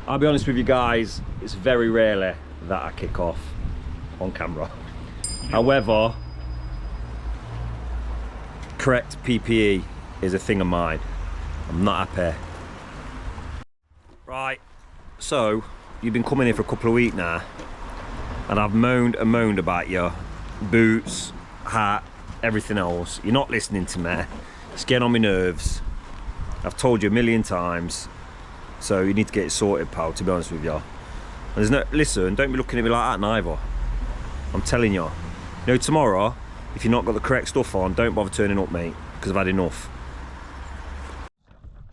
I'll be honest with you guys, it's very rarely that I kick off on camera. However, correct PPE is a thing of mine. I'm not happy. Right, so you've been coming here for a couple of weeks now, and I've moaned and moaned about your boots, hat, everything else. You're not listening to me. It's getting on my nerves. I've told you a million times. So you need to get it sorted, pal, to be honest with you. And there's no, listen, don't be looking at me like that neither. I'm telling you. You know, tomorrow, if you've not got the correct stuff on, don't bother turning up, mate, because I've had enough.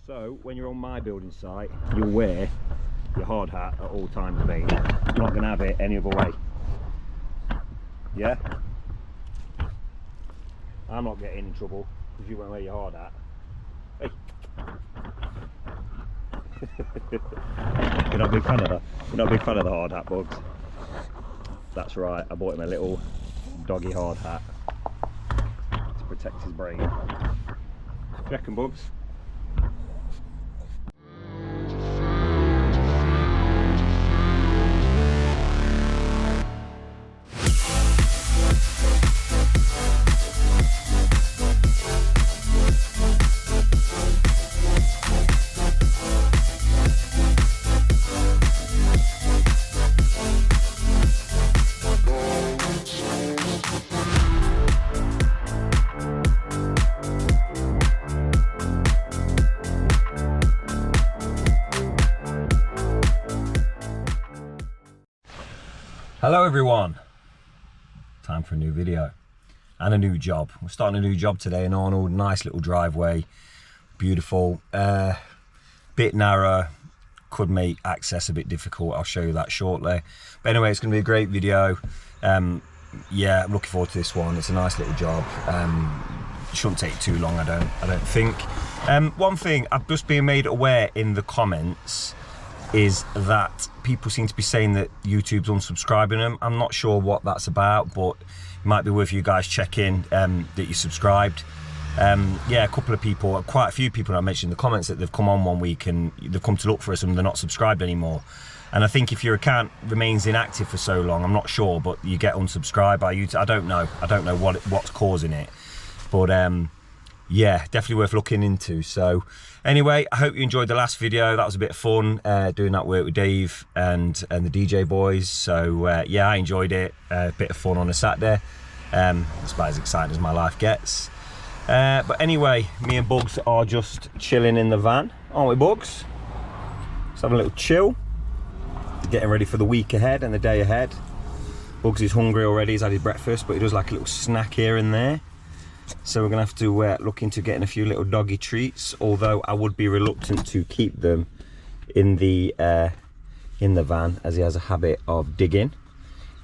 So, when you're on my building site, you'll wear your hard hat at all times, mate. You're not going to have it any other way. Yeah? I'm not getting in trouble because you won't wear your hard hat. Hey. You're not a big fan of that? You're not a big fan of the hard hat, Bugs? That's right, I bought him a little doggy hard hat to protect his brain. Do you reckon, Bugs? Hello everyone, time for a new video and a new job. We're starting a new job today in Arnold. Nice little driveway, beautiful, bit narrow, could make access a bit difficult. I'll show you that shortly, but anyway, it's going to be a great video. Yeah, I'm looking forward to this one. It's a nice little job. It shouldn't take too long, I don't think. One thing I've just been made aware in the comments is that people seem to be saying that YouTube's unsubscribing them. I'm not sure what that's about, but it might be worth you guys checking that you subscribed. Yeah, a couple of people, quite a few people I mentioned in the comments that they've come on one week and they've come to look for us and they're not subscribed anymore. And I think if your account remains inactive for so long, I'm not sure, but you get unsubscribed by YouTube. I don't know what's causing it, but yeah, definitely worth looking into. So anyway, I hope you enjoyed the last video. That was a bit of fun, doing that work with Dave and the DJ boys. So yeah, I enjoyed it. A bit of fun on a Saturday. It's about as exciting as my life gets. But anyway, me and Bugs are just chilling in the van, aren't we, Bugs? Just having a little chill, getting ready for the week ahead and the day ahead. Bugs is hungry already. He's had his breakfast, but he does like a little snack here and there. So we're gonna have to look into getting a few little doggy treats, although I would be reluctant to keep them in the van, as he has a habit of digging.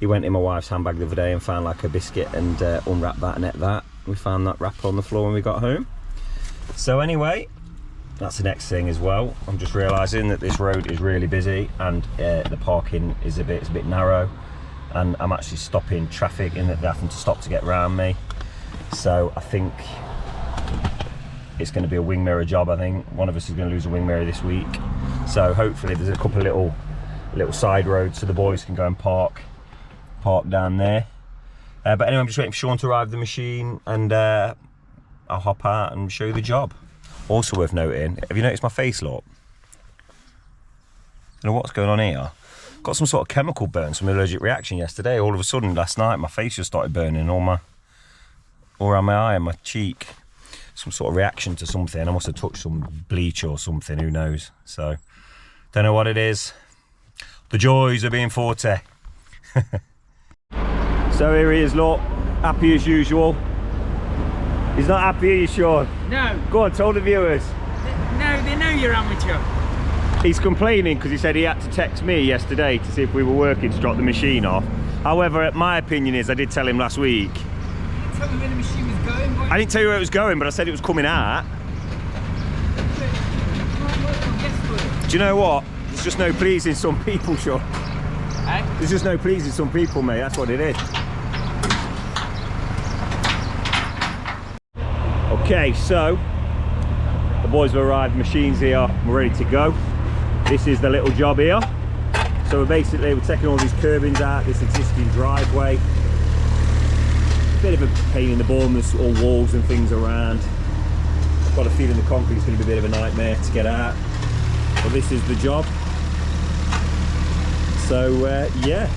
He went in my wife's handbag the other day and found like a biscuit and unwrapped that and ate that. We found that wrapper on the floor when we got home. So anyway, that's the next thing as well. I'm just realizing that this road is really busy and the parking is a bit narrow, and I'm actually stopping traffic in that they're having to stop to get around me. So I think it's going to be a wing mirror job. I think one of us is going to lose a wing mirror this week. So hopefully there's a couple of little side roads so the boys can go and park down there. But anyway, I'm just waiting for Sean to arrive with the machine, and I'll hop out and show you the job. Also worth noting, have you noticed my face, look? I don't know what's going on here. Got some sort of chemical burn, some allergic reaction yesterday. All of a sudden last night my face just started burning, all around my eye and my cheek. Some sort of reaction to something. I must have touched some bleach or something, who knows. So don't know what it is. The joys of being 40. So here he is, look, happy as usual. He's not happy, are you, Sean? No. Go on, tell the viewers. No, they know you're amateur. He's complaining because he said he had to text me yesterday to see if we were working to drop the machine off. However, my opinion is, I did tell him last week. You didn't tell me where the machine was going. I didn't tell you where it was going, but I said it was coming out. Do you know what? There's just no pleasing some people, Sean. Eh? There's just no pleasing some people, mate. That's what it is. Okay, so the boys have arrived, machines here, we're ready to go. This is the little job here. So we're taking all these curbings out, this existing driveway. Bit of a pain in the bum, there's all walls and things around. I've got a feeling the concrete's going to be a bit of a nightmare to get out. But this is the job. So yeah,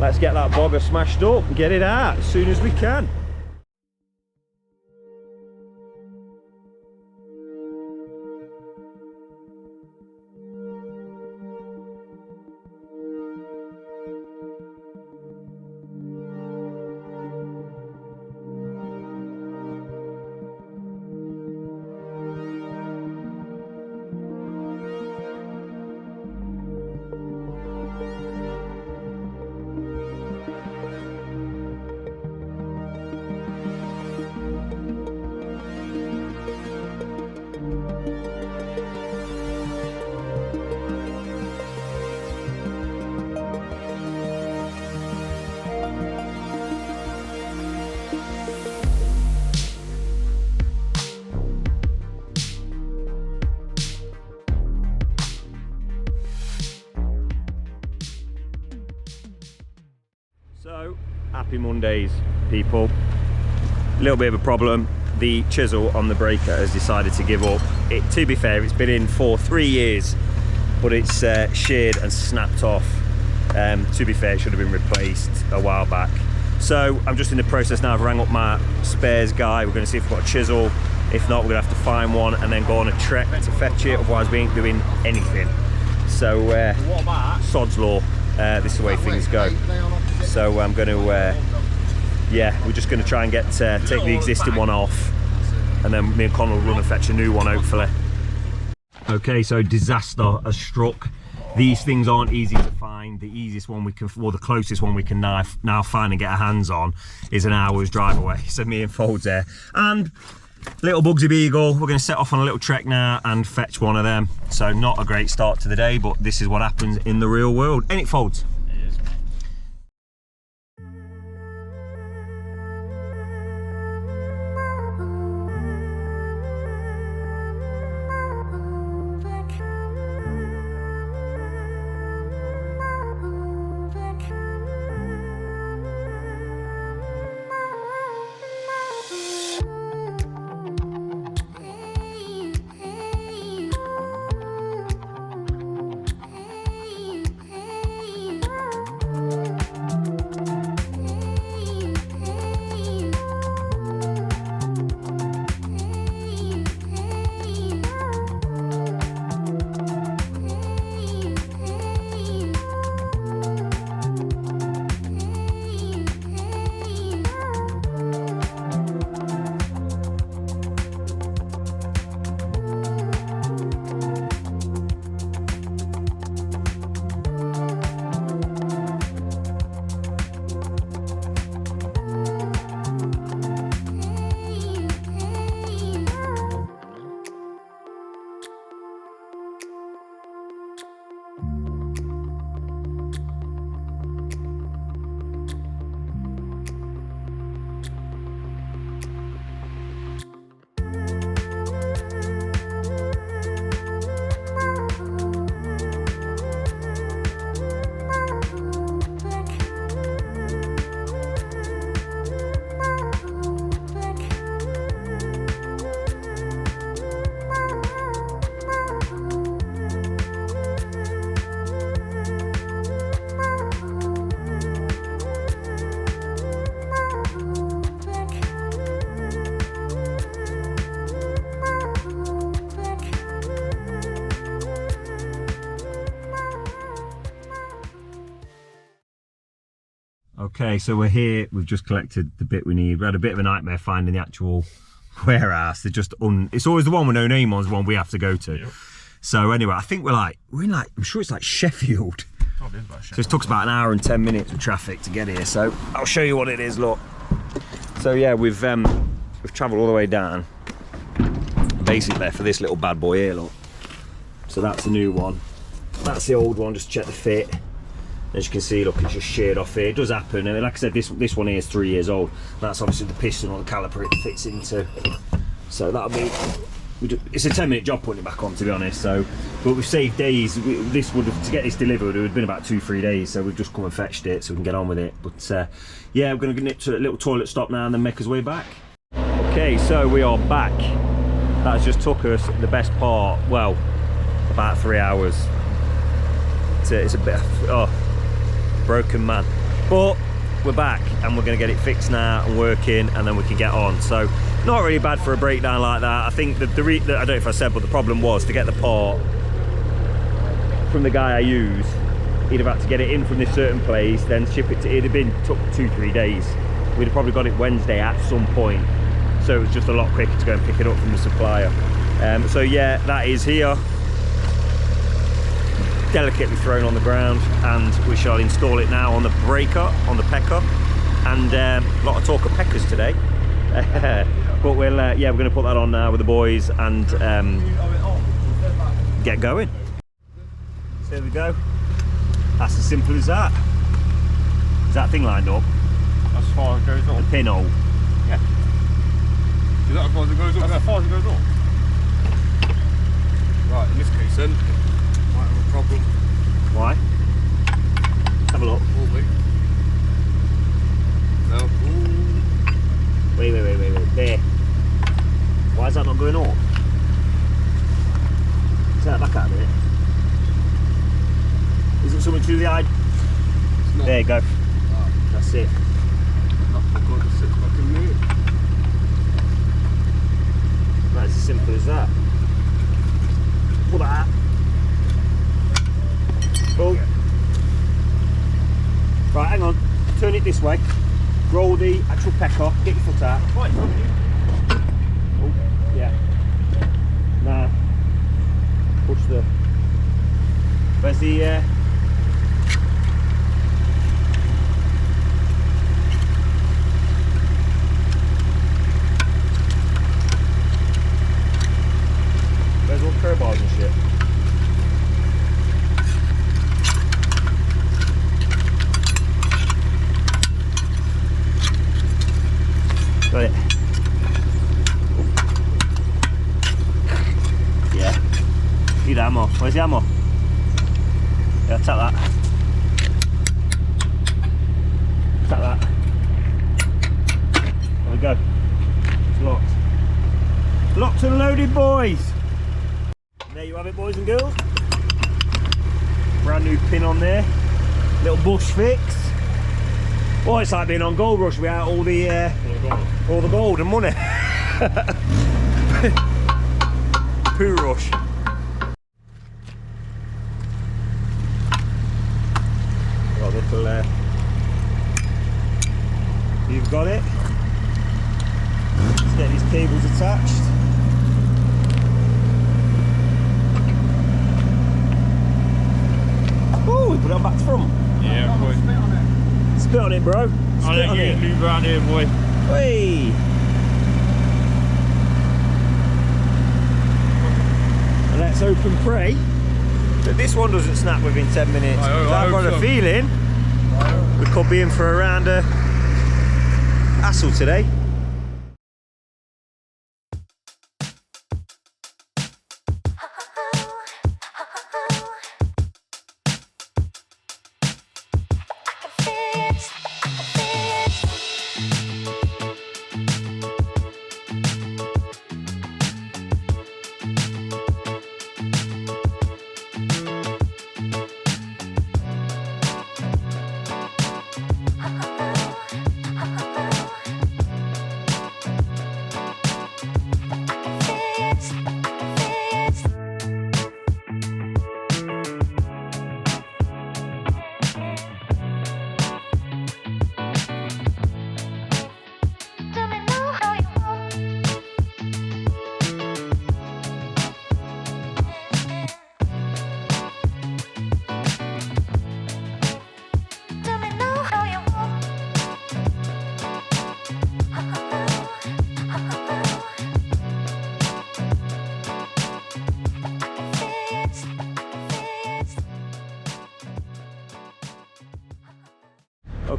let's get that bogger smashed up and get it out as soon as we can. So, happy Mondays, people. A little bit of a problem. The chisel on the breaker has decided to give up. To be fair, it's been in for 3 years, but it's sheared and snapped off. To be fair, it should have been replaced a while back. So I'm just in the process now. I've rang up my spares guy. We're going to see if we've got a chisel. If not, we're going to have to find one and then go on a trek to fetch it. Otherwise, we ain't doing anything. So, sod's law. This is the way things go. So I'm going to, yeah, we're just going to try and get take the existing one off, and then me and Connor will run and fetch a new one, hopefully. Okay, so disaster has struck. These things aren't easy to find. The easiest one we can, or the closest one we can now find and get our hands on, is an hour's drive away. So me and Folds there, and little Bugsy Beagle. We're going to set off on a little trek now and fetch one of them. So not a great start to the day, but this is what happens in the real world. Ain't it, Folds? It is. Okay, so we're here. We've just collected the bit we need. We had a bit of a nightmare finding the actual warehouse. They're just it's always the one with no name on is the one we have to go to. Yep. So anyway, I think we're in like, I'm sure it's like Sheffield. Oh, it is about Sheffield. So it took us about an hour and 10 minutes with traffic to get here. So I'll show you what it is, look. So yeah, we've travelled all the way down, basically for this little bad boy here, look. So that's the new one. That's the old one, just to check the fit. As you can see, look, it's just sheared off here. It does happen, and like I said, this one here is 3 years old. That's obviously the piston or the caliper it fits into. So that'll be it's a 10-minute job putting it back on, to be honest. So, but we've saved days. This would have, to get this delivered, it would have been about 2-3 days. So we've just come and fetched it so we can get on with it. But yeah, we're going to nip to a little toilet stop now and then make our way back. Okay, so we are back. That's just took us the best part, well, about 3 hours. It's a bit broken man, but we're back and we're going to get it fixed now and working, and then we can get on. So not really bad for a breakdown like that. I think that I don't know if I said, but the problem was to get the part from the guy I use. He'd have had to get it in from this certain place, then ship it to, it'd have took 2-3 days. We'd have probably got it Wednesday at some point, so it was just a lot quicker to go and pick it up from the supplier. So yeah, that is here, delicately thrown on the ground, and we shall install it now on the breaker, on the pecker. And a lot of talk of peckers today. But we'll yeah, we're going to put that on now with the boys and get going. So there we go. That's as simple as that. Is that thing lined up? As far as it goes on. The pinhole. Yeah. Is that as far as it goes on? That's as far as it goes on. Right, in this case then, might have a problem. Why? Have a look. Oh, wait. No. Ooh. Wait. There. Why is that not going up? Take that back out of it. Is it something to do with the eye? There you go. Ah, That's it. not forgot to sit back in there. That's as simple as that. Pull that. Oh. Right, hang on. Turn it this way. Roll the actual pecker. Get your foot out. Oh, yeah. Now, push the. Where's the? Where's all the curb bars and shit? Got it. Yeah. Need ammo. Where's the ammo? Yeah, take that. Take that. There we go. It's locked. Locked and loaded, boys. And there you have it, boys and girls. Brand new pin on there. Little bush fix. Oh, it's like being on Gold Rush without all the gold and money. Poo rush. Got a little. You've got it. Let's get these cables attached. Oh, we put it on back to front. Yeah, boy. Spit on it, bro. I'll let you move around here, boy. Hey. And let's hope and pray that this one doesn't snap within 10 minutes. I've got a feeling we could be in for a round of hassle today.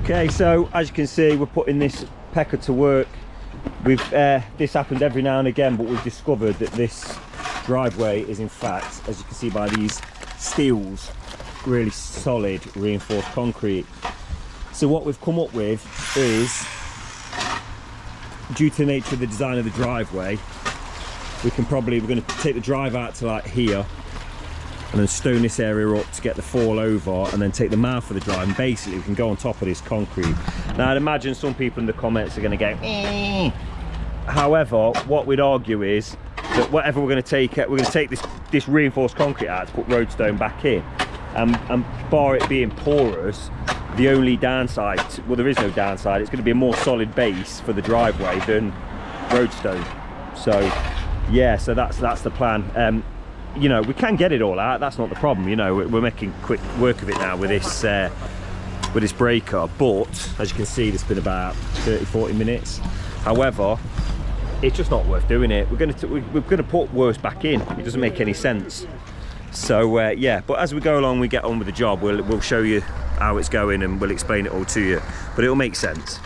Okay, so as you can see, we're putting this pecker to work. this happens every now and again, but we've discovered that this driveway is in fact, as you can see by these steels, really solid reinforced concrete. So what we've come up with is, due to the nature of the design of the driveway, we're going to take the drive out to like here and then stone this area up to get the fall over, and then take the mouth of the drive, and basically we can go on top of this concrete. Now I'd imagine some people in the comments are going to go However, what we'd argue is that whatever we're going to take this reinforced concrete out to put roadstone back in, and bar it being porous, the only downside, well, there is no downside, it's going to be a more solid base for the driveway than roadstone. So yeah, so that's the plan. You know, we can get it all out, that's not the problem. You know, we're making quick work of it now with this breaker, but as you can see, it's been about 30-40 minutes. However, it's just not worth doing it. We're going to put worse back in. It doesn't make any sense. So yeah, but as we go along, we get on with the job. We'll show you how it's going and we'll explain it all to you, but it'll make sense.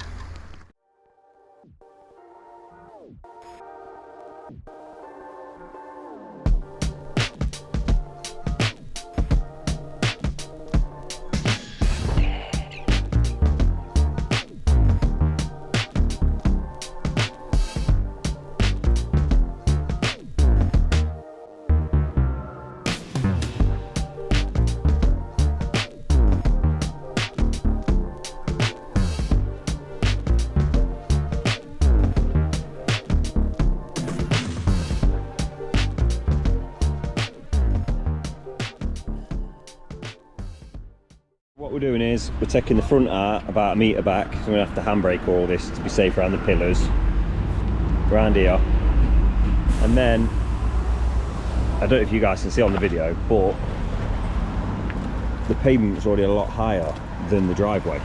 What we're doing is we're taking the front out about 1 metre back, so we're going to have to handbrake all this to be safe around the pillars, around here. And then, I don't know if you guys can see on the video, but the pavement's already a lot higher than the driveway.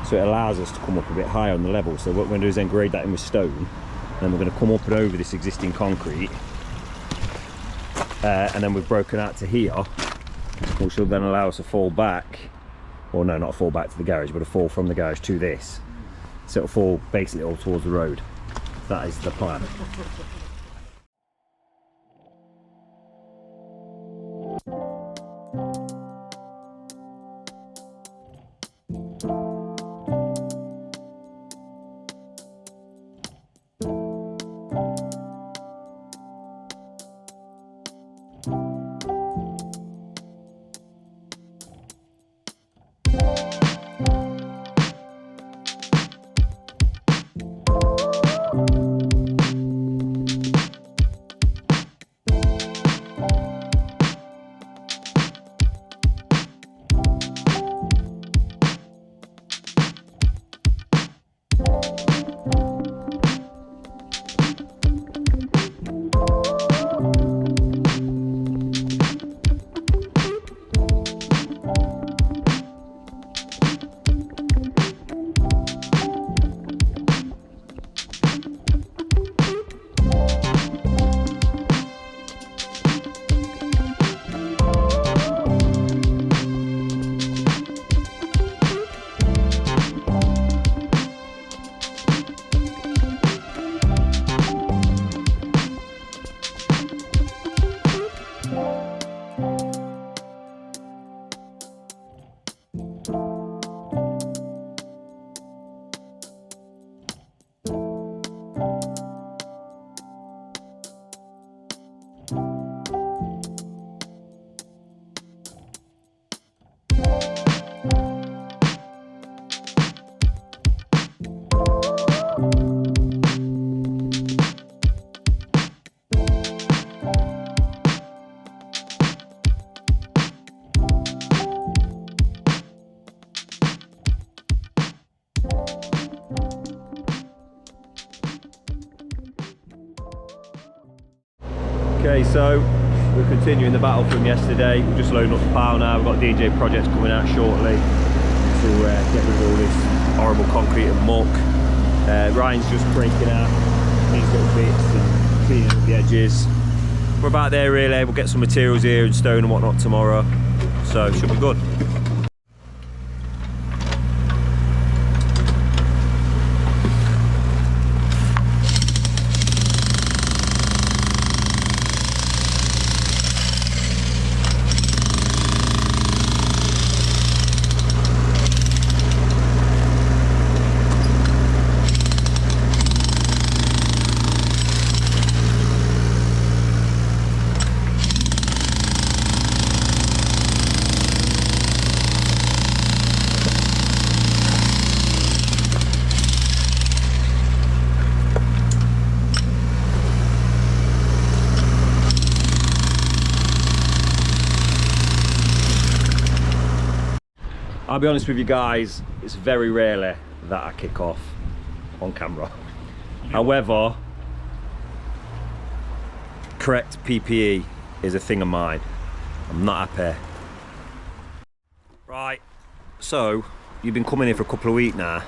So it allows us to come up a bit higher on the level. So what we're going to do is then grade that in with stone, and we're going to come up and over this existing concrete. And then we've broken out to here, which will then allow us to fall back. Well, no, not a fall back to the garage, but a fall from the garage to this. So it'll fall basically all towards the road. That is the plan. Okay, so we're continuing the battle from yesterday. We're just loading up the pile now. We've got DJ projects coming out shortly to get rid of all this horrible concrete and muck. Ryan's just breaking out these little bits and cleaning up the edges. We're about there really. We'll get some materials here and stone and whatnot tomorrow, so it should be good. I'll be honest with you guys, it's very rarely that I kick off on camera. However, correct PPE is a thing of mine. I'm not happy. Right, so you've been coming here for a couple of weeks now,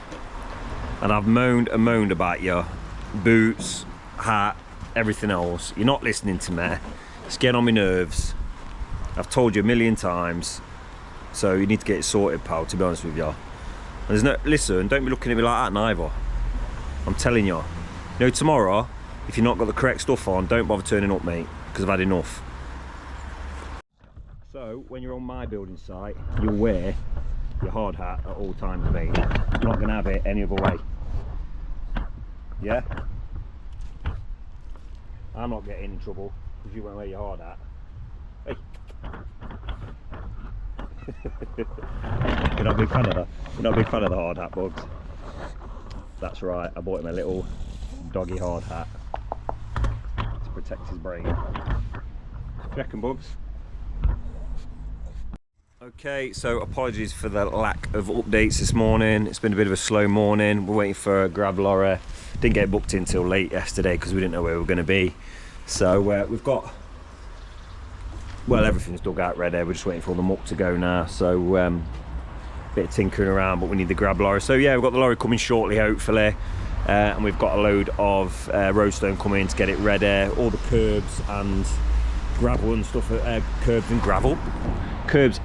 and I've moaned and moaned about your boots, hat, everything else. You're not listening to me. It's getting on my nerves. I've told you a million times, so you need to get it sorted, pal, to be honest with you. And there's no, listen, don't be looking at me like that neither. I'm telling you. You know, tomorrow, if you've not got the correct stuff on, don't bother turning up, mate, because I've had enough. So, when you're on my building site, you'll wear your hard hat at all times, mate. You're not going to have it any other way. Yeah? I'm not getting in trouble because you won't wear your hard hat. Hey. You're not a big fan of that? You're not a big fan of the hard hat, Bugs? That's right, I bought him a little doggy hard hat to protect his brain. Reckon, Bugs? Okay, so apologies for the lack of updates this morning. It's been a bit of a slow morning. We're waiting for a grab lorry. Didn't get booked in till late yesterday because we didn't know where we were going to be. So we've got, well, everything's dug out ready. We're just waiting for all the muck to go now. So bit of tinkering around, but we need the grab lorry. So yeah, we've got the lorry coming shortly, hopefully. And we've got a load of roadstone coming to get it ready. All the curbs and gravel and stuff, curbs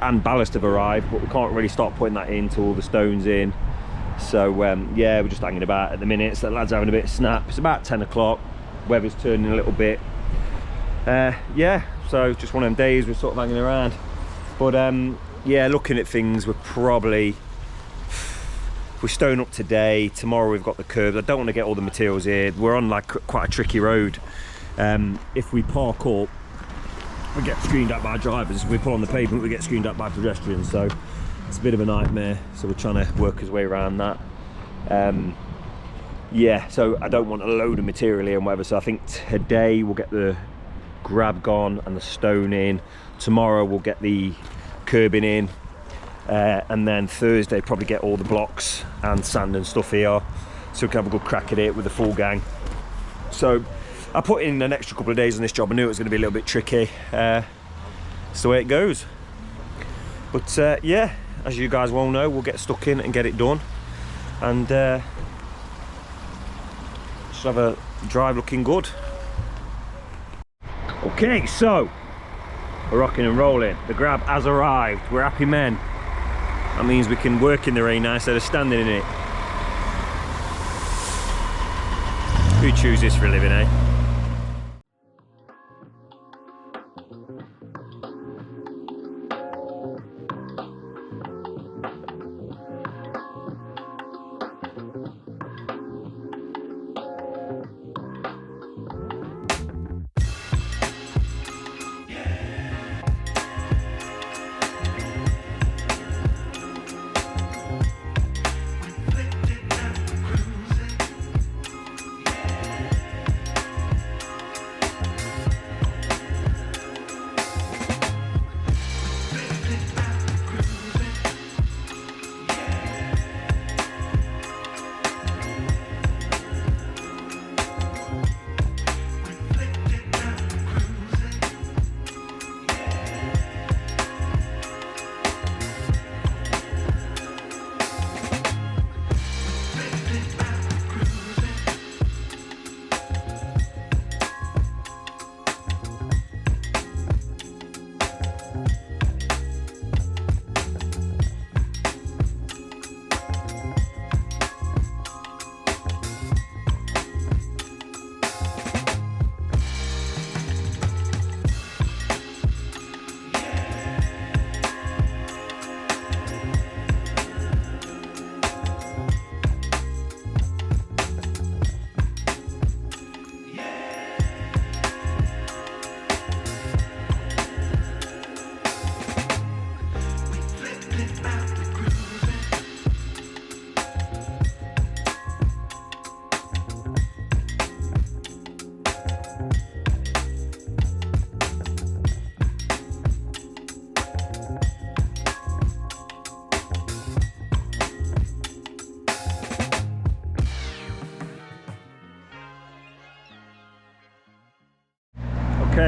and ballast have arrived, but we can't really start putting that in till all the stone's in. So yeah, we're just hanging about at the minute. So the lads are having a bit of snap. It's about 10 o'clock, weather's turning a little bit. Yeah, so just one of them days we're sort of hanging around. But yeah, looking at things, we're probably, if we stone up today, tomorrow we've got the curbs. I don't want to get all the materials here. We're on like quite a tricky road. If we park up, we get screened up by drivers. If we pull on the pavement, we get screened up by pedestrians. So it's a bit of a nightmare. So we're trying to work his way around that. Yeah, so I don't want a load of material here and whatever. So I think today we'll get the grab gone and the stone in. Tomorrow we'll get the curbing in. And then Thursday probably get all the blocks and sand and stuff here. So we can have a good crack at it with the full gang. So I put in an extra couple of days on this job. I knew it was going to be a little bit tricky. It's the way it goes. But yeah, as you guys well know, we'll get stuck in and get it done. And just have a drive looking good. Okay, so we're rocking and rolling. The grab has arrived. We're happy men. That means we can work in the rain now instead of standing in it. Who chooses this for a living, eh?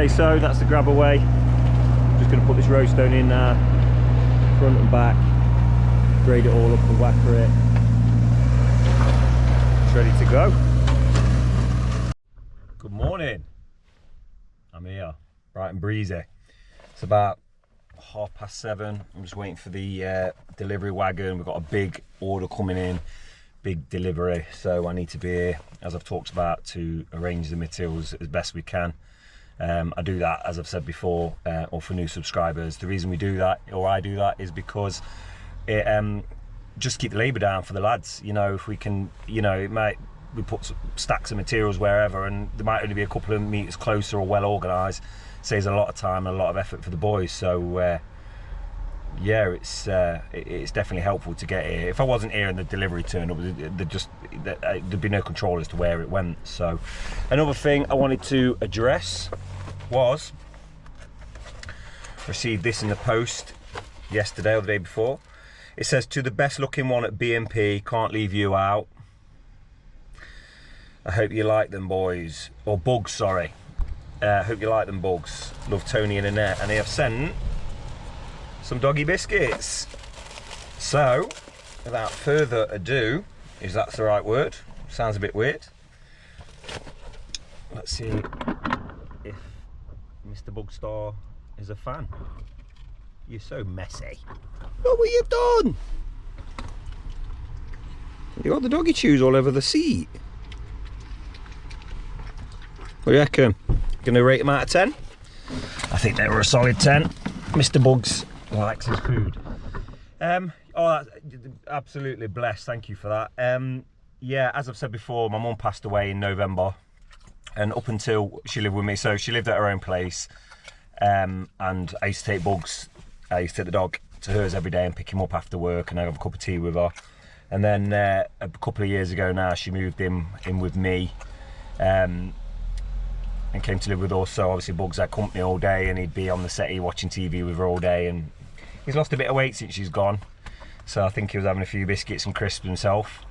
Okay, so that's the grab away. Just going to put this road stone in front and back, grade it all up and whacker it. It's ready to go. Good morning. I'm here, bright and breezy. It's about 7:30. I'm just waiting for the delivery wagon. We've got a big order coming in, big delivery, so I need to be here, as I've talked about, to arrange the materials as best we can. I do that, as I've said before, or for new subscribers. The reason we do that, or I do that, is because it just keep the labour down for the lads. You know, if we can, you know, we put stacks of materials wherever, and there might only be a couple of metres closer or well organised. Saves a lot of time and a lot of effort for the boys. So yeah, it's definitely helpful to get here. If I wasn't here and the delivery turned up, there'd be no control as to where it went. So another thing I wanted to address was, received this in the post yesterday or the day before. It says, to the best looking one at B&P, can't leave you out. I hope you like them, boys. Or bugs, sorry. Hope you like them, bugs. Love Tony and Annette. And they have sent some doggy biscuits. So, without further ado, if that's the right word, sounds a bit weird. Let's see if Mr. Bugstar is a fan. You're so messy. Look what you've done! You got the doggy chews all over the seat. What do you reckon? Gonna rate them out of 10? I think they were a solid 10. Mr. Bugs likes his food. Oh, that's absolutely blessed. Thank you for that. Yeah, as I've said before, my mum passed away in November, and up until she lived with me, so she lived at her own place, and I used to take Bugs. I used to take the dog to hers every day and pick him up after work, and I have a cup of tea with her. And then a couple of years ago now, she moved in with me. And came to live with us, so obviously Bugs had company all day, and he'd be on the settee watching TV with her all day, and he's lost a bit of weight since she's gone, so I think he was having a few biscuits and crisps himself,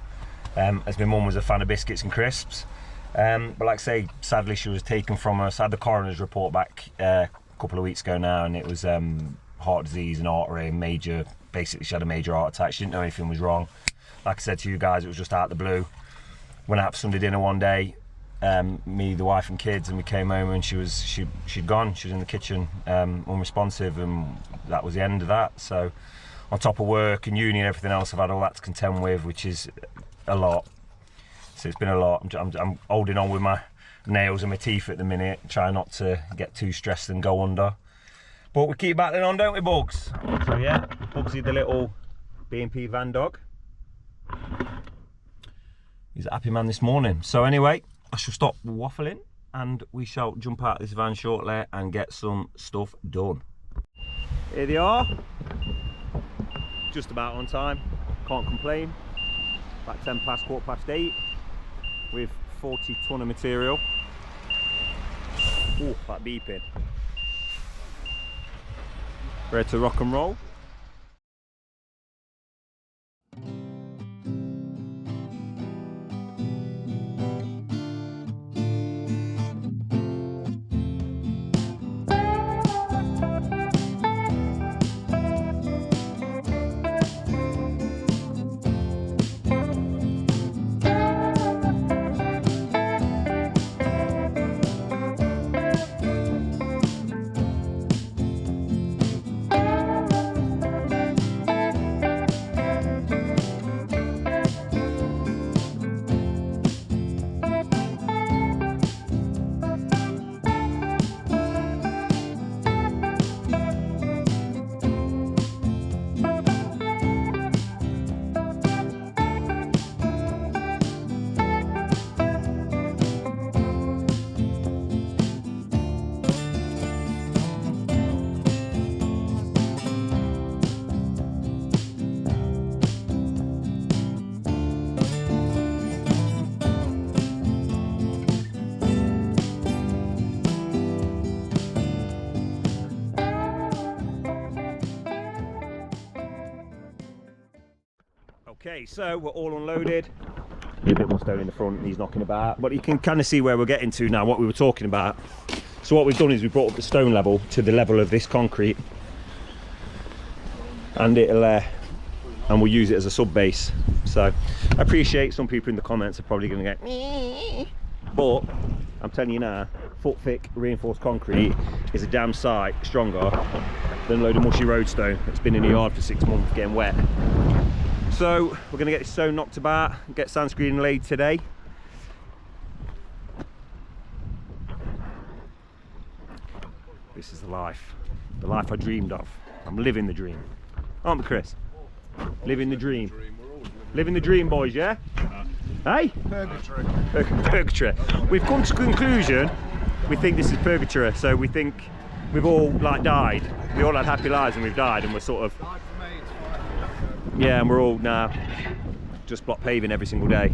as my mum was a fan of biscuits and crisps. But like I say, sadly she was taken from us. I had the coroner's report back a couple of weeks ago now, and it was heart disease and artery, major, basically she had a major heart attack. She didn't know anything was wrong. Like I said to you guys, it was just out of the blue. Went out for Sunday dinner one day, me, the wife and kids, and we came home and she'd gone. She was in the kitchen, unresponsive, and that was the end of that. So on top of work and uni and everything else, I've had all that to contend with, which is a lot. So it's been a lot. I'm holding on with my nails and my teeth at the minute, trying not to get too stressed and go under. But we keep battling on, don't we, Bugs? So yeah, Bugsy, the little B&P van dog. He's a happy man this morning. So anyway, I shall stop waffling and we shall jump out of this van shortly and get some stuff done. Here they are. Just about on time. Can't complain. About 10 past, 8:15 with 40 tonne of material. Oh, that beeping. Ready to rock and roll. Okay, so we're all unloaded. A bit more stone in the front, and he's knocking about, but you can kind of see where we're getting to now, what we were talking about. So what we've done is we brought up the stone level to the level of this concrete, and it'll and we'll use it as a sub base. So I appreciate some people in the comments are probably going to go, but I'm telling you now, foot thick reinforced concrete is a damn sight stronger than a load of mushy road stone that's been in the yard for 6 months getting wet. So we're going to get this stone knocked about, get sand screening laid today. This is the life I dreamed of. I'm living the dream, aren't we, Chris? Living the dream. Living the dream, boys, yeah? Hey? Purgatory. Purgatory. We've come to conclusion, we think this is purgatory, so we think we've all like died. We all had happy lives and we've died, and we're sort of, yeah, and we're all now just block paving every single day.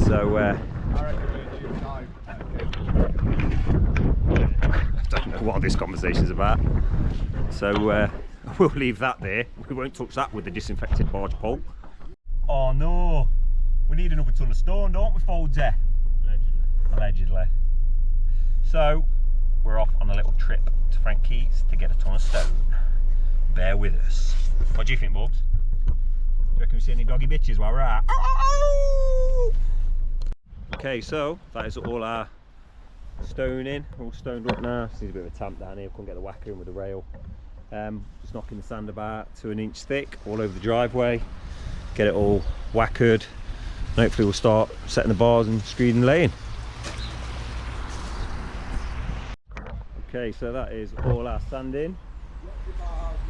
So I don't know what this conversation's about. So we'll leave that there. We won't touch that with the disinfected barge pole. Oh no, we need another ton of stone, don't we, Foldsy? Allegedly. So we're off on a little trip to Frank Keys to get a ton of stone. Bear with us. What do you think, Bugs? Do you reckon we see any doggy bitches while we're at? Okay, so that is all our stone in, all stoned up now. Just needs a bit of a tamp down here, couldn't get the whacker in with the rail. Just knocking the sand about to an inch thick all over the driveway, get it all whackered, and hopefully we'll start setting the bars and screeding laying. Okay, so that is all our sand in.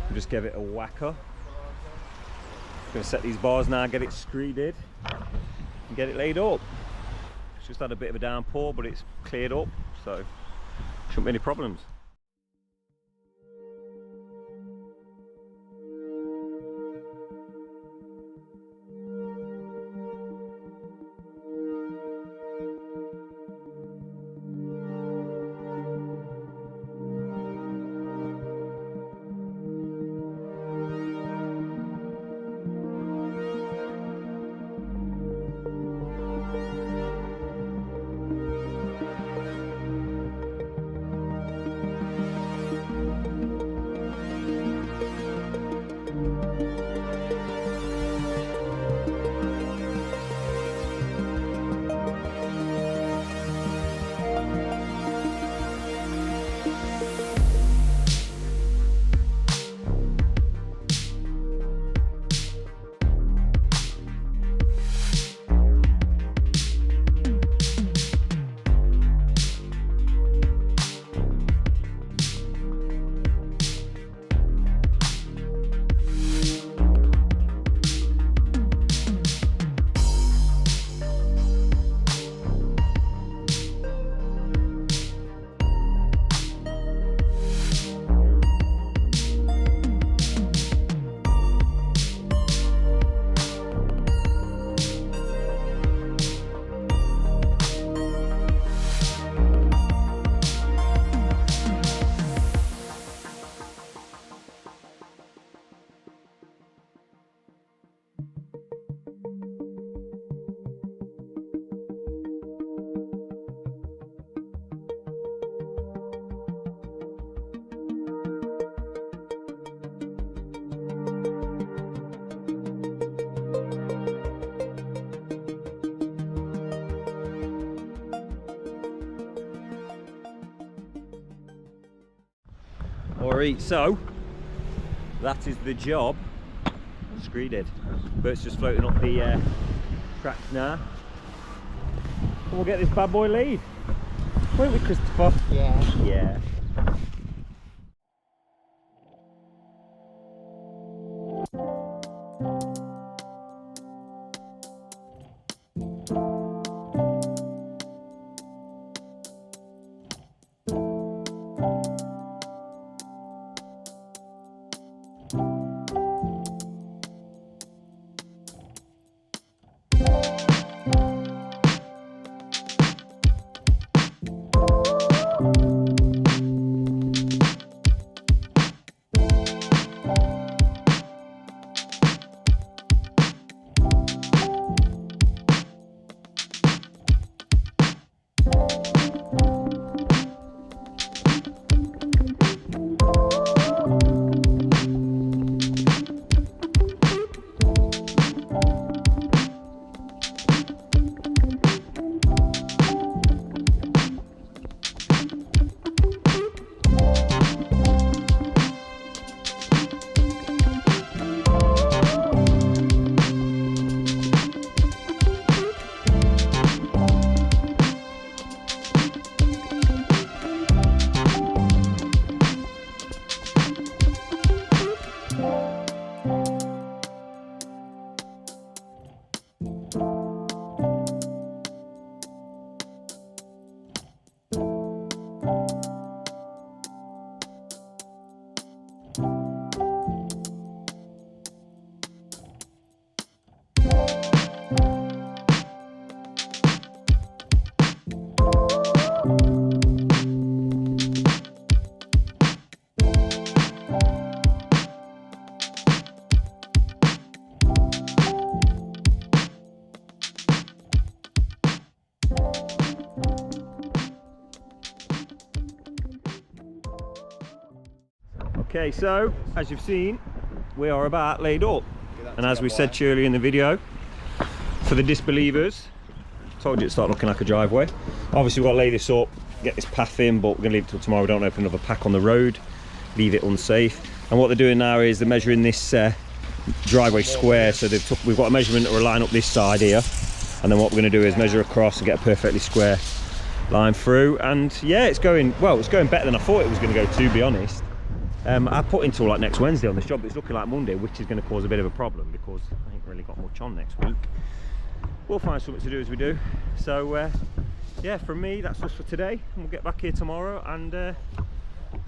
We'll just give it a whacker. Going to set these bars now, get it screeded and get it laid up. It's just had a bit of a downpour, but it's cleared up, so shouldn't be any problems. Alright, so that is the job screeded. Bert's just floating up the tracks now. And we'll get this bad boy laid. Won't we, Christopher? Yeah. Yeah. Okay, so as you've seen, we are about laid up, and as we said to you earlier in the video, for the disbelievers, told you it'd start looking like a driveway. Obviously we've got to lay this up, get this path in, but we're going to leave it till tomorrow. We don't open another pack on the road, leave it unsafe. And what they're doing now is they're measuring this driveway square. So we've got a measurement that will line up this side here, and then what we're going to do is measure across and get a perfectly square line through. And yeah, it's going well. It's going better than I thought it was going to go, to be honest. I put until like next Wednesday on this job, but it's looking like Monday, which is going to cause a bit of a problem because I ain't really got much on next week. We'll find something to do as we do. So yeah, from me, that's us for today, and we'll get back here tomorrow and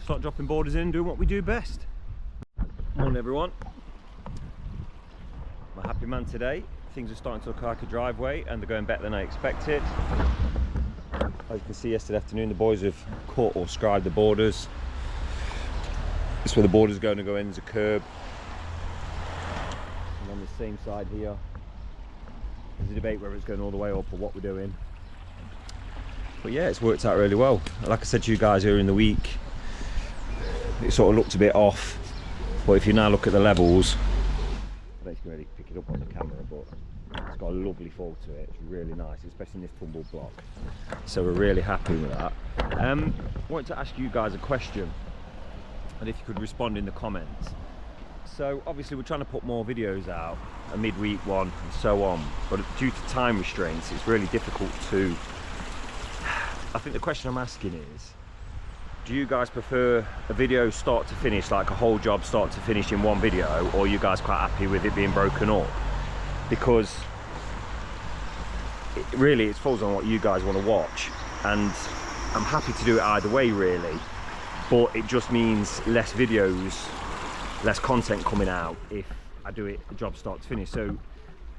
start dropping borders in, doing what we do best. Morning everyone. I'm a happy man today. Things are starting to look like a driveway and they're going better than I expected. As you can see, yesterday afternoon the boys have cut or scribed the borders. This is where the border's going to go in, there's a curb. And on the same side here, there's a debate whether it's going all the way up or what we're doing. But yeah, it's worked out really well. Like I said to you guys earlier in the week, it sort of looked a bit off. But if you now look at the levels, I don't think you can really pick it up on the camera, but it's got a lovely fall to it. It's really nice, especially in this tumbled block. So we're really happy with that. I wanted to ask you guys a question, and if you could respond in the comments. So obviously we're trying to put more videos out, a midweek one and so on, but due to time restraints it's really difficult to... I think the question I'm asking is, do you guys prefer a video start to finish, like a whole job start to finish in one video, or are you guys quite happy with it being broken up? Because it falls on what you guys want to watch, and I'm happy to do it either way really, but it just means less videos, less content coming out if I do it a job start to finish. So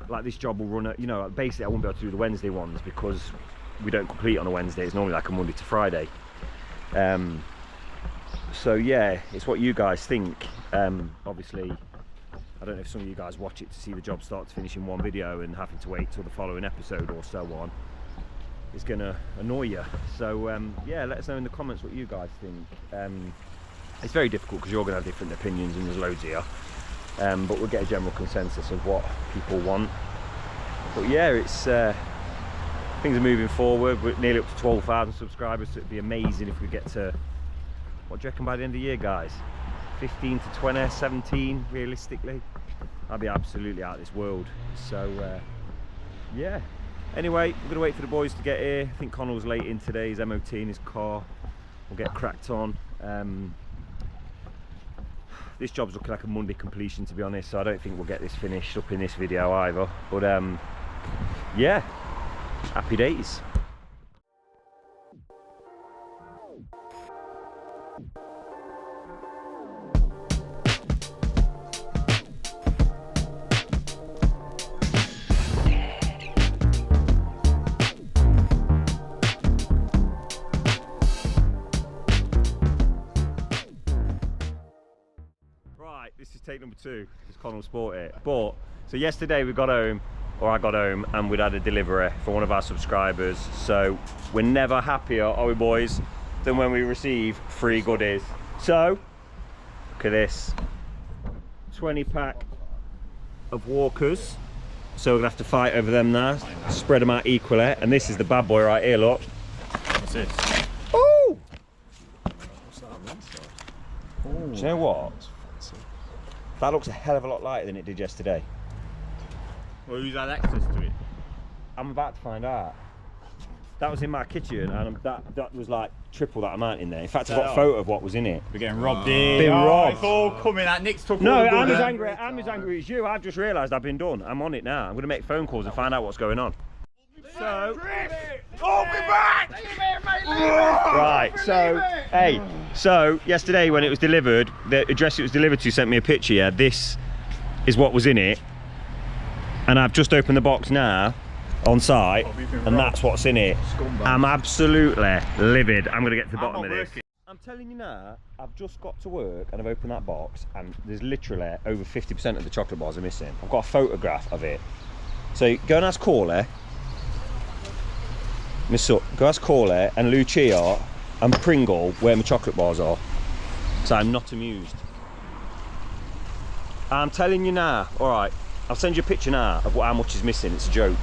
like this job will run, you know, basically I won't be able to do the Wednesday ones because we don't complete on a Wednesday. It's normally like a Monday to Friday. So yeah, it's what you guys think. Obviously I don't know if some of you guys watch it to see the job start to finish in one video and having to wait till the following episode or so on is gonna annoy you. So yeah, let us know in the comments what you guys think. It's very difficult because you're gonna have different opinions and there's loads here, but we'll get a general consensus of what people want. But yeah, it's things are moving forward. We're nearly up to 12,000 subscribers, so it'd be amazing if we get to, what do you reckon by the end of the year, guys? 15 to 20, 17 realistically? I'd be absolutely out of this world. So yeah, anyway, we're gonna wait for the boys to get here. I think Connell's late in today, he's MOT in his car. We'll get cracked on. This job's looking like a Monday completion, to be honest, so I don't think we'll get this finished up in this video either. But yeah, happy days. This is take number 2, because Connell sport it. But, so yesterday we got home, or I got home, and we'd had a delivery for one of our subscribers. So we're never happier, are we boys, than when we receive free goodies. So, look at this. 20 pack of walkers. So we're gonna have to fight over them now, spread them out equally. And this is the bad boy right here, look. What's this? Ooh! What's that on the inside? Do you know what? That looks a hell of a lot lighter than it did yesterday. Well, who's had access to it? I'm about to find out. That was in my kitchen, and that was like triple that amount in there. In fact, I've got a photo of what was in it. We're getting robbed here. Been robbed. It's all coming out. Nick's took No, all the I'm goods. as angry as you. I've just realised I've been done. I'm on it now. I'm going to make phone calls and find out what's going on. So, Oh, we're back! right, so, hey, so yesterday when it was delivered, the address it was delivered to sent me a picture. Yeah, this is what was in it, and I've just opened the box now on site, and that's what's in it. I'm absolutely livid. I'm going to get to the bottom of this. I'm telling you now, I've just got to work and I've opened that box, and there's literally over 50% of the chocolate bars are missing. I've got a photograph of it. So go and ask Corley. Go ask Corley and Lucia and Pringle where my chocolate bars are. So I'm not amused. I'm telling you now. All right, I'll send you a picture now of how much is missing. It's a joke.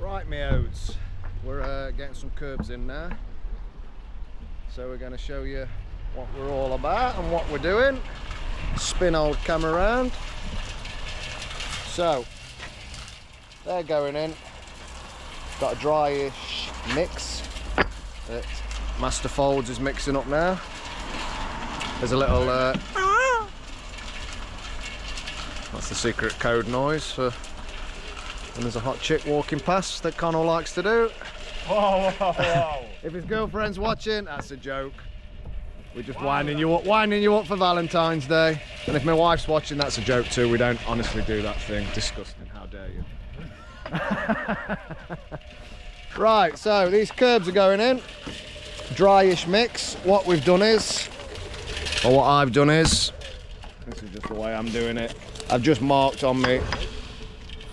Right, me oats, we're getting some curbs in now, so we're going to show you what we're all about and what we're doing. Spin old camera around. So they're going in. Got a dryish mix that Master Folds is mixing up now. There's a little that's the secret code noise for when there's a hot chick walking past that Connell likes to do. Whoa, whoa, whoa. If his girlfriend's watching, that's a joke. We're just winding you up for Valentine's Day. And if my wife's watching, that's a joke too. We don't honestly do that thing. Disgusting, how dare you. Right, so these curbs are going in. Dryish mix. What we've done is, or what I've done is, this is just the way I'm doing it. I've just marked on me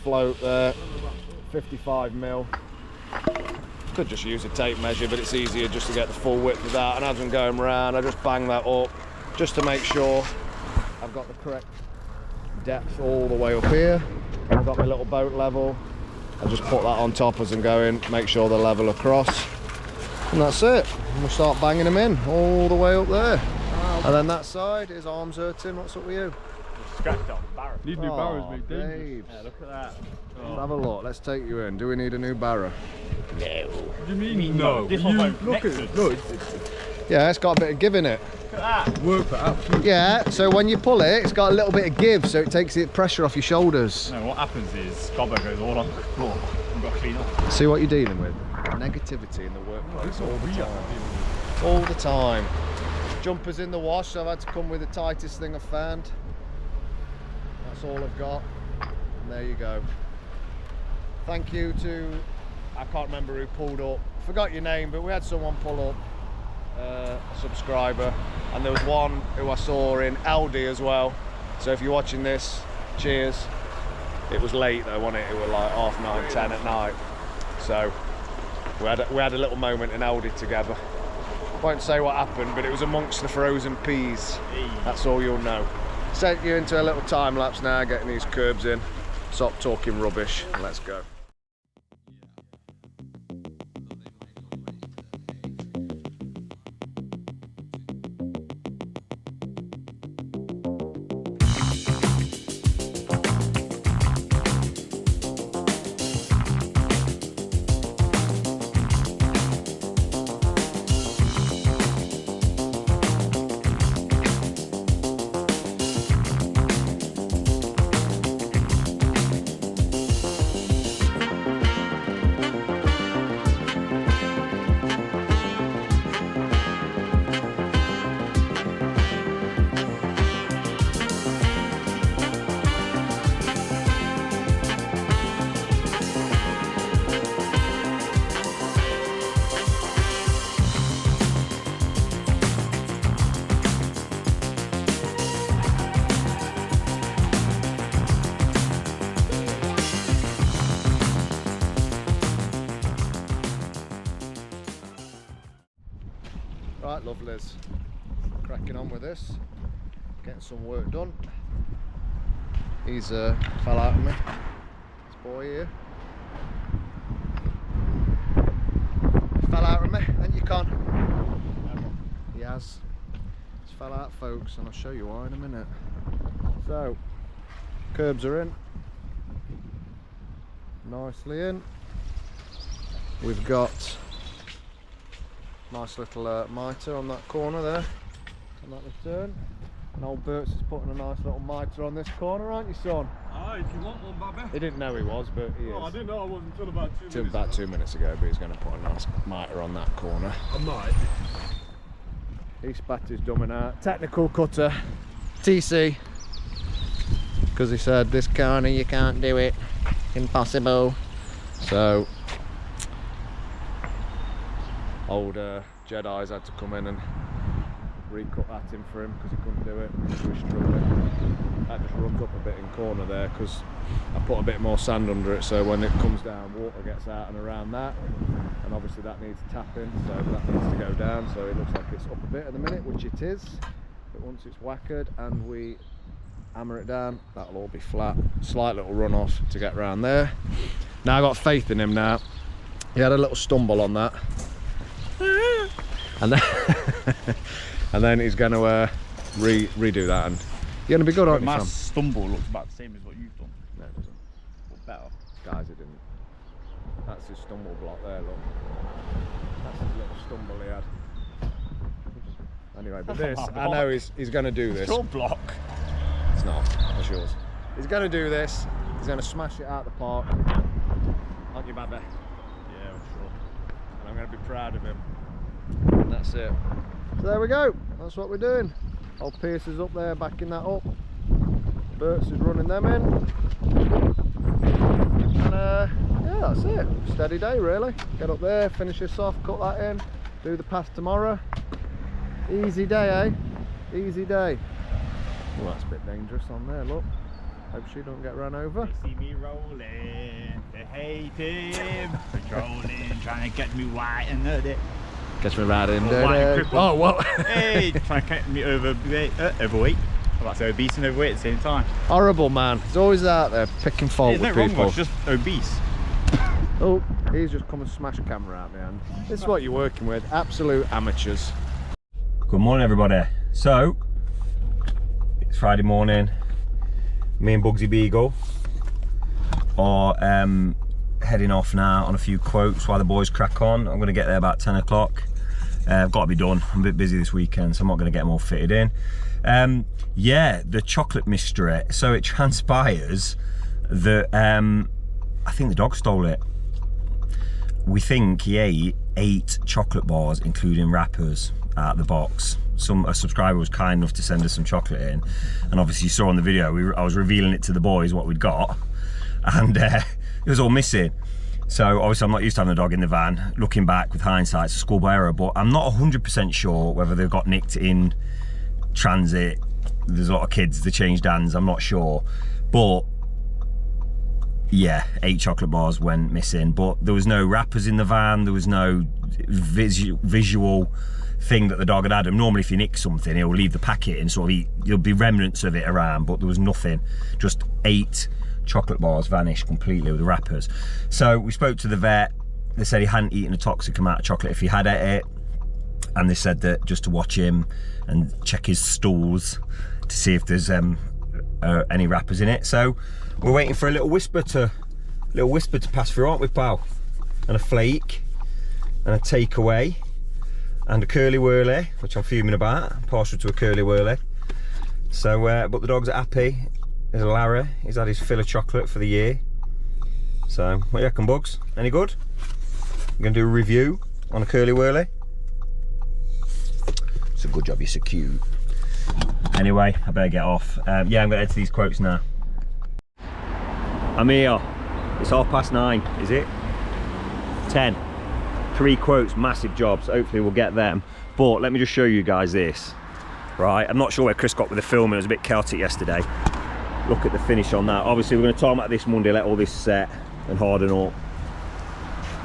float there, 55mm. Could just use a tape measure, but it's easier just to get the full width of that. And as I'm going around, I just bang that up just to make sure I've got the correct depth all the way up here. I've got my little boat level. I just put that on top as I'm going, make sure they're level across. And that's it. We'll start banging them in all the way up there. And then that side, his arm's hurting. What's up with you? Scratched on barrow. Need new barrows, mate. Babes. Yeah, look at that. Let's have a look. Let's take you in. Do we need a new barrow? No. What do you mean no? This one won't look at it. No, Yeah, it's got a bit of give in it. Look at that. Work for absolutely. Yeah, so when you pull it, it's got a little bit of give, so it takes the pressure off your shoulders. No, what happens is gobber goes all on the floor. You've got to clean up. See what you're dealing with? Negativity in the workplace all the time. All the time. Jumpers in the wash, so I've had to come with the tightest thing I've found. That's all I've got. And there you go. Thank you to, I can't remember who pulled up. Forgot your name, but we had someone pull up, a subscriber. And there was one who I saw in Aldi as well. So if you're watching this, cheers. It was late though, wasn't it? It was like 9:30, 10 at night. So we had a little moment in Aldi together. Won't say what happened, but it was amongst the frozen peas. That's all you'll know. Sent you into a little time lapse now, getting these curbs in. Stop talking rubbish, and let's go. Right, lovelies, cracking on with this, getting some work done. He's fell out of me, this boy here. Fell out of me, and you can't. He has. He's fell out, folks, and I'll show you why in a minute. So, curbs are in, nicely in. We've got Nice little mitre on that corner there, on that return. And old Bert's is putting a nice little mitre on this corner, aren't you, son? Ah, if you want one, Bobby. He didn't know he was, but he is. Oh, I didn't know I was until about 2 minutes ago. About 2 minutes ago, but he's going to put a nice mitre on that corner. I might. He spat his dumbing out. Technical cutter, TC. Because he said, this corner you can't do it. Impossible. So, old Jedi's had to come in and recut that in for him because he couldn't do it. He was struggling. I just ruck up a bit in corner there because I put a bit more sand under it, so when it comes down, water gets out and around that, and obviously that needs tapping, so that needs to go down. So it looks like it's up a bit at the minute, which it is, but once it's whackered and we hammer it down, that'll all be flat. Slight little runoff to get around there. Now I got faith in him now. He had a little stumble on that, and then and then he's going to redo that, and you're going to be good, aren't you, My Sam? stumble looks about the same as what you've done. No, it doesn't. But better. Guys, it didn't. That's his stumble block there, look. That's his little stumble he had. Anyway, but this, I know he's going to do this. It's your block. It's not, that's yours. He's going to do this. He's going to smash it out the park. Aren't you, Babby? Yeah, I'm sure. And I'm going to be proud of him. And that's it. So there we go. That's what we're doing. Old Pierce is up there backing that up. Bert's is running them in. And yeah, that's it. Steady day really. Get up there, finish this off, cut that in, do the pass tomorrow. Easy day, eh? Easy day. Well, that's a bit dangerous on there, look. Hope she don't get run over. They see me rolling, they hate him. Patrolling, trying to get me white and nutty. Gets me right in White there. and crippled. Oh, what? Hey, trying to get me overweight. I'm about to say obese and overweight at the same time. Horrible, man. He's always out there picking fault There's with no wrong people. with just obese. Oh, he's just come and smashed a camera out, man. This is what you're working with. Absolute amateurs. Good morning, everybody. So it's Friday morning. Me and Bugsy Beagle are heading off now on a few quotes while the boys crack on. I'm going to get there about 10 o'clock. I've got to be done. I'm a bit busy this weekend, so I'm not going to get them all fitted in. Yeah, the chocolate mystery. So it transpires that I think the dog stole it. We think he ate 8 chocolate bars, including wrappers, out of the box. A subscriber was kind enough to send us some chocolate in, and obviously you saw on the video I was revealing it to the boys what we'd got, and it was all missing. So obviously I'm not used to having a dog in the van. Looking back with hindsight, it's a schoolboy error, but I'm not 100% sure whether they've got nicked in transit. There's a lot of kids that changed hands, I'm not sure, but yeah, 8 chocolate bars went missing. But there was no wrappers in the van, there was no visual thing that the dog had had. And normally if you nick something, he'll leave the packet and sort of eat, there'll be remnants of it around, but there was nothing. Just 8 chocolate bars vanished completely with the wrappers. So we spoke to the vet. They said he hadn't eaten a toxic amount of chocolate if he had ate it, and they said that just to watch him and check his stools to see if there's any wrappers in it. So we're waiting for a little whisper to pass through, aren't we, pal? And a flake and a takeaway and a curly whirly, which I'm fuming about. I'm partial to a curly whirly. So but the dogs are happy. There's Larry, he's had his fill of chocolate for the year. So what do you reckon, Bugs? Any good? I'm gonna do a review on a curly whirly. It's a good job, you're so cute. Anyway, I better get off. Yeah, I'm gonna head to these quotes now. I'm here. It's 9:30, is it? 10. 3 quotes, massive jobs. Hopefully we'll get them. But let me just show you guys this. Right, I'm not sure where Chris got with the film. It was a bit chaotic yesterday. Look at the finish on that. Obviously we're going to tarmac this Monday, let all this set and harden up.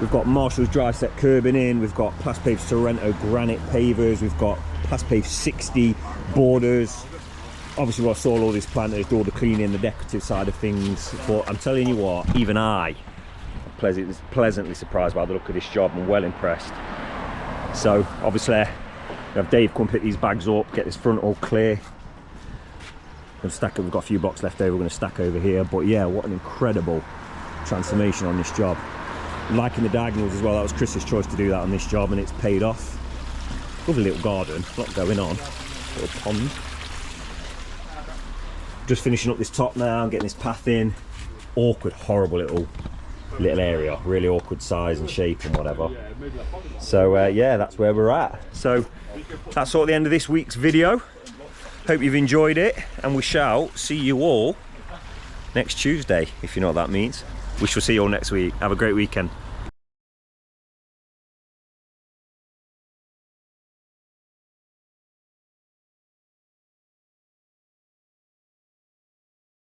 We've got Marshall's dry set curbing in. We've got Plas-Pave Sorrento granite pavers. We've got Plas-Pave 60 borders. Obviously we've got to all this planters, do all the cleaning, the decorative side of things. But I'm telling you what, even I am pleasantly surprised by the look of this job. I'm well impressed. So obviously we have Dave come pick these bags up, get this front all clear. We'll stack it. We've got a few blocks left over, we're going to stack over here. But yeah, what an incredible transformation on this job. Liking the diagonals as well. That was Chris's choice to do that on this job, and it's paid off. Lovely little garden, a lot going on. Little pond. Just finishing up this top now, getting this path in. Awkward, horrible little area, really awkward size and shape and whatever. So yeah, that's where we're at. So that's sort of the end of this week's video. Hope you've enjoyed it, and we shall see you all next Tuesday, if you know what that means. We shall see you all next week. Have a great weekend.